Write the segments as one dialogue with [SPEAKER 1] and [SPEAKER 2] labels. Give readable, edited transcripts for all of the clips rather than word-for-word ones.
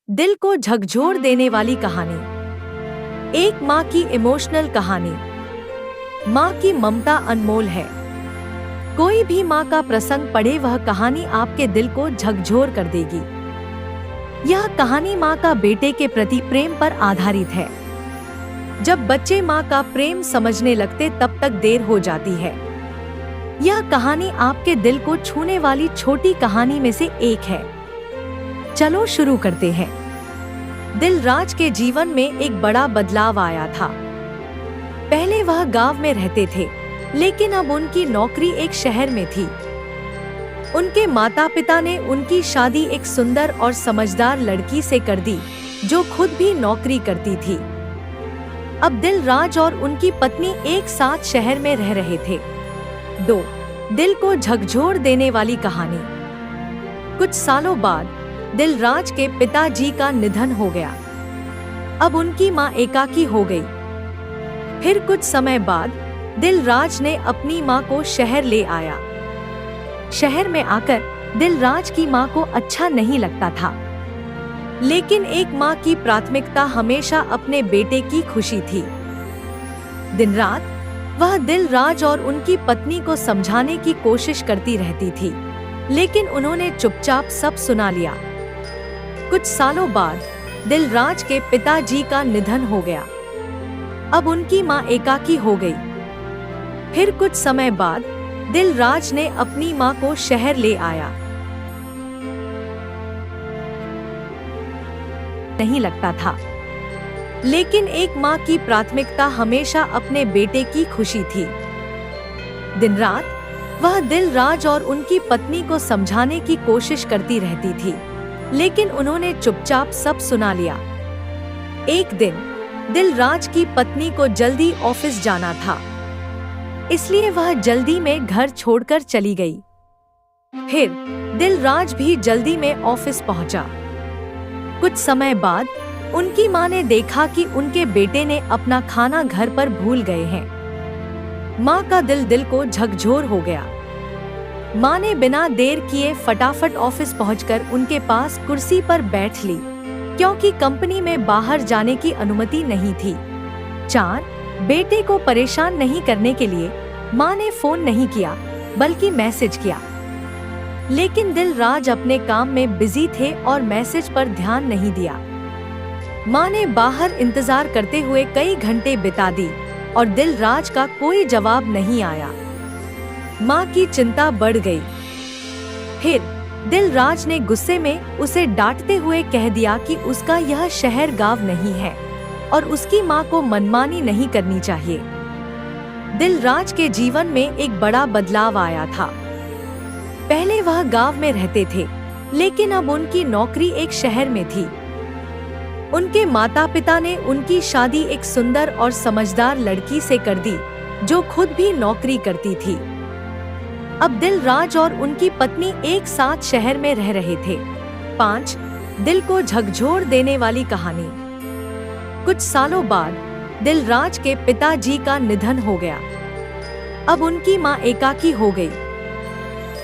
[SPEAKER 1] दिल को झकझोर देने वाली कहानी। एक माँ की इमोशनल कहानी। माँ की ममता अनमोल है। कोई भी माँ का प्रसंग पढ़े वह कहानी आपके दिल को झकझोर कर देगी। यह कहानी माँ का बेटे के प्रति प्रेम पर आधारित है। जब बच्चे माँ का प्रेम समझने लगते तब तक देर हो जाती है। यह कहानी आपके दिल को छूने वाली छोटी कहानी में से एक है। चलो शुरू करते हैं। दिलराज के जीवन में एक बड़ा बदलाव आया था। पहले वह गांव में रहते थे, लेकिन अब उनकी नौकरी एक शहर में थी। उनके माता पिता ने उनकी शादी एक सुंदर और समझदार लड़की से कर दी, जो खुद भी नौकरी करती थी। अब दिलराज और उनकी पत्नी एक साथ शहर में रह रहे थे। 2. दिल को झकझोर देने वाली कहानी। कुछ सालों बाद दिलराज के पिताजी का निधन हो गया। अब उनकी मां एकाकी हो गई। फिर कुछ समय बाद दिलराज ने अपनी मां को शहर ले आया। शहर में आकर दिलराज की मां को अच्छा नहीं लगता था, लेकिन एक मां की प्राथमिकता हमेशा अपने बेटे की खुशी थी। दिन रात वह दिलराज और उनकी पत्नी को समझाने की कोशिश करती रहती थी, लेकिन उन्होंने चुपचाप सब सुना लिया। कुछ सालों बाद दिलराज के पिताजी का निधन हो गया। अब उनकी मां एकाकी हो गई। फिर कुछ समय बाद दिलराज ने अपनी मां को शहर ले आया। नहीं लगता था, लेकिन एक मां की प्राथमिकता हमेशा अपने बेटे की खुशी थी। दिन रात वह दिलराज और उनकी पत्नी को समझाने की कोशिश करती रहती थी, लेकिन उन्होंने चुपचाप सब सुना लिया। एक दिन दिलराज की पत्नी को जल्दी ऑफिस जाना था, इसलिए वह जल्दी में घर छोड़कर चली गई। फिर दिलराज भी जल्दी में ऑफिस पहुंचा। कुछ समय बाद उनकी मां ने देखा कि उनके बेटे ने अपना खाना घर पर भूल गए हैं। मां का दिल को झकझोर हो गया। मां ने बिना देर किए फटाफट ऑफिस पहुंचकर उनके पास कुर्सी पर बैठ ली, क्योंकि कंपनी में बाहर जाने की अनुमति नहीं थी। 4. बेटे को परेशान नहीं करने के लिए मां ने फोन नहीं किया, बल्कि मैसेज किया। लेकिन दिलराज अपने काम में बिजी थे और मैसेज पर ध्यान नहीं दिया। मां ने बाहर इंतजार करते हुए कई घंटे बिता दी और दिलराज का कोई जवाब नहीं आया। मां की चिंता बढ़ गई। फिर दिलराज ने गुस्से में उसे डांटते हुए कह दिया कि उसका यह शहर गांव नहीं है और उसकी मां को मनमानी नहीं करनी चाहिए। दिलराज के जीवन में एक बड़ा बदलाव आया था। पहले वह गांव में रहते थे, लेकिन अब उनकी नौकरी एक शहर में थी। उनके माता पिता ने उनकी शादी एक सुंदर और समझदार लड़की से कर दी, जो खुद भी नौकरी करती थी। अब दिलराज और उनकी पत्नी एक साथ शहर में रह रहे थे। 5. दिल को झकझोर देने वाली कहानी। कुछ सालों बाद दिलराज के पिताजी का निधन हो गया। अब उनकी मां एकाकी हो गई।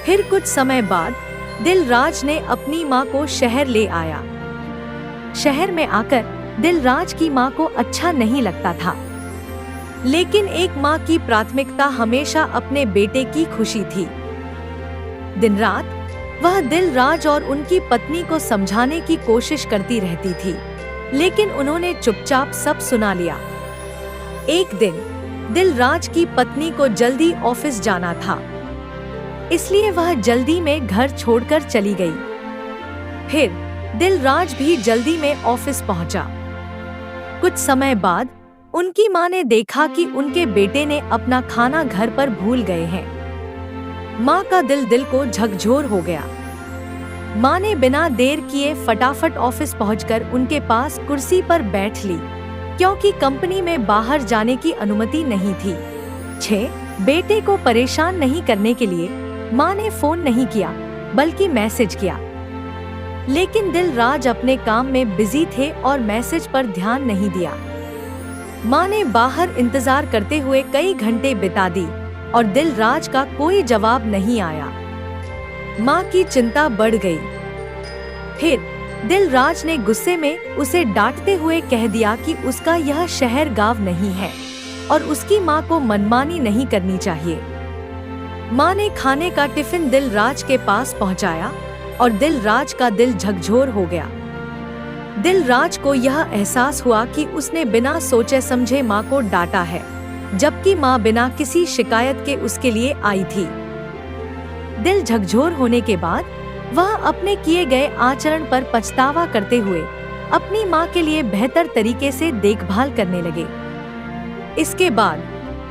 [SPEAKER 1] फिर कुछ समय बाद दिलराज ने अपनी मां को शहर ले आया। शहर में आकर दिलराज की मां को अच्छा नहीं लगता था, लेकिन एक मां की प्राथमिकता हमेशा अपने बेटे की खुशी थी। दिन रात वह दिलराज और उनकी पत्नी को समझाने की कोशिश करती रहती थी, लेकिन उन्होंने चुपचाप सब सुना लिया। एक दिन दिलराज की पत्नी को जल्दी ऑफिस जाना था, इसलिए वह जल्दी में घर छोड़कर चली गई। फिर दिलराज भी जल्दी में ऑफिस पहुंचा। कुछ समय बाद उनकी मां ने देखा कि उनके बेटे ने अपना खाना घर पर भूल गए हैं। मां का दिल को झकझोर हो गया। मां ने बिना देर किए फटाफट ऑफिस पहुंचकर उनके पास कुर्सी पर बैठ ली, क्योंकि कंपनी में बाहर जाने की अनुमति नहीं थी। 6. बेटे को परेशान नहीं करने के लिए मां ने फोन नहीं किया, बल्कि मैसेज किया। लेकिन दिलराज अपने काम में बिजी थे और मैसेज पर ध्यान नहीं दिया। मां ने बाहर इंतजार करते हुए कई घंटे बिता दी और दिलराज का कोई जवाब नहीं आया। मां की चिंता बढ़ गई। फिर दिलराज ने गुस्से में उसे डांटते हुए कह दिया कि उसका यह शहर गांव नहीं है और उसकी माँ को मनमानी नहीं करनी चाहिए। माँ ने खाने का टिफिन दिलराज के पास पहुँचाया और दिलराज का दिल झकझोर हो गया। दिलराज को यह एहसास हुआ कि उसने बिना सोचे समझे माँ को डांटा है, जबकि माँ बिना किसी शिकायत के उसके लिए आई थी। दिल झकझोर होने के बाद वह अपने किए गए आचरण पर पछतावा करते हुए अपनी माँ के लिए बेहतर तरीके से देखभाल करने लगे। इसके बाद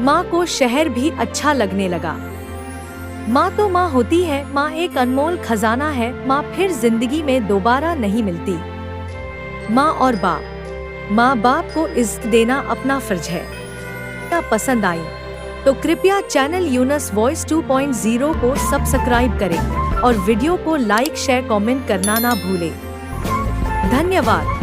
[SPEAKER 1] माँ को शहर भी अच्छा लगने लगा। माँ तो माँ होती है, माँ एक अनमोल खजाना है, माँ फिर जिंदगी में दोबारा नहीं मिलती। माँ और बाप, माँ बाप को इज्जत देना अपना फर्ज है। पसंद आई तो कृपया चैनल यूनस वॉइस 2.0 को सब्सक्राइब करें और वीडियो को लाइक शेयर कमेंट करना ना भूलें। धन्यवाद।